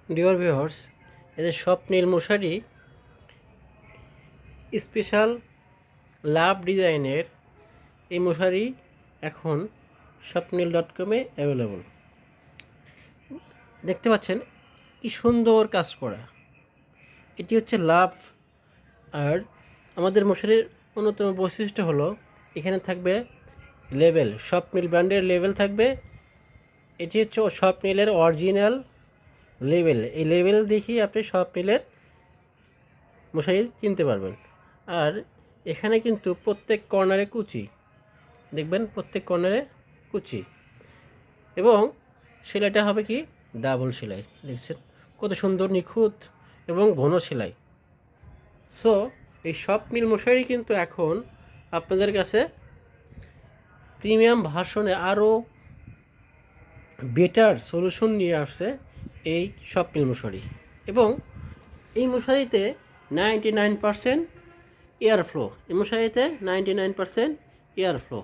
Dear viewers, এদের স্বপ্নীল মশারি special লাভ ডিজাইনের এই মশারি এখন স্বপ্নীল.com-এ অ্যাভেলেবল। দেখতে পাচ্ছেন কি সুন্দর কাজ করা। এটি হচ্ছে লাভ। আর আমাদের মশারির অন্যতম বৈশিষ্ট্য হলো এখানে থাকবে লেবেল, স্বপ্নীল ব্র্যান্ডের লেবেল থাকবে। এটি হচ্ছে স্বপ্নীলের অরিজিনাল লেবেল। এই লেবেল দেখেই আপনি স্বপ্নীলের মশারি কিনতে পারবেন। আর এখানে কিন্তু প্রত্যেক কর্নারে কুচি দেখবেন, প্রত্যেক কর্নারে কুচি, এবং সেলাইটা হবে কি ডাবল সেলাই। দেখছেন কত সুন্দর, নিখুঁত এবং ঘন সেলাই। সো এই স্বপ্নীল মশারি কিন্তু এখন আপনাদের কাছে প্রিমিয়াম ভার্সনে আরও বেটার সলিউশন নিয়ে আসছে এই স্বপ্নীল মশারি। এবং এই মশারিতে 99% এয়ার ফ্লো, এই মশারিতে 99% এয়ার ফ্লো।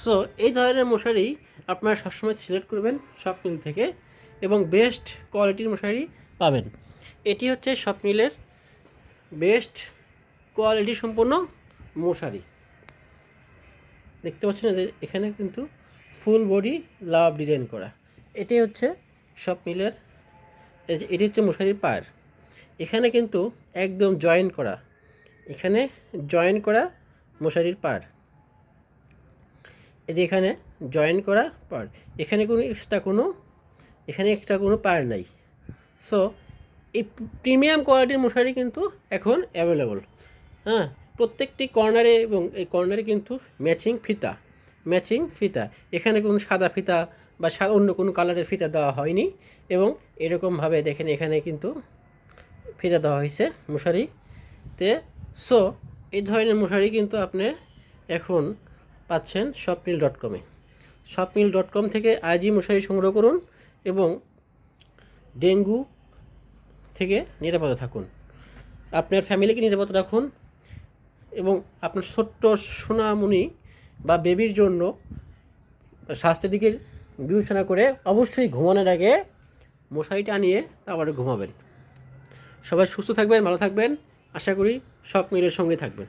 সো এই ধরনের মশারি আপনারা সবসময় সিলেক্ট করবেন স্বপ্নীল থেকে, এবং বেস্ট কোয়ালিটির মশারি পাবেন। এটি হচ্ছে স্বপ্নীলের বেস্ট কোয়ালিটি সম্পন্ন মশারি। দেখতে পাচ্ছেন যে এখানে কিন্তু ফুল বডি লাভ ডিজাইন করা। এটি হচ্ছে স্বপ্নীলের, এটি হচ্ছে মশারির পাড়। এখানে কিন্তু একদম জয়েন করা, এখানে জয়েন করা মশারির পাড়। এই যে এখানে জয়েন করা পাড়, এখানে কোনো এক্সট্রা কোনো পাড় নাই। সো এই প্রিমিয়াম কোয়ালিটির মশারি কিন্তু এখন অ্যাভেলেবল। হ্যাঁ, প্রত্যেকটি কর্নারে, এবং এই কর্নারে কিন্তু ম্যাচিং ফিতা। এখানে কোনো সাদা ফিতা বা অন্য কোনো কালারের ফিতা দেওয়া হয়নি, এবং এরকমভাবে দেখেন এখানে কিন্তু ফিতা দেওয়া হয়েছে মশারিতে। সো এই ধরনের মশারি কিন্তু আপনি এখন পাচ্ছেন স্বপ্নীল.com-এ। স্বপ্নীল.com থেকে আজই মশারি সংগ্রহ করুন এবং ডেঙ্গু থেকে নিরাপদে থাকুন, আপনার ফ্যামিলিকে নিরাপদে রাখুন, এবং আপনার ছোট্ট সোনামণি বা বেবির জন্য স্বাস্থ্যের দিকে বিবেচনা করে অবশ্যই ঘুমানোর আগে মশারিটা নিয়ে তারপরে ঘুমাবেন। সবাই সুস্থ থাকবেন, ভালো থাকবেন। আশা করি স্বপ্নীলের সঙ্গে থাকবেন।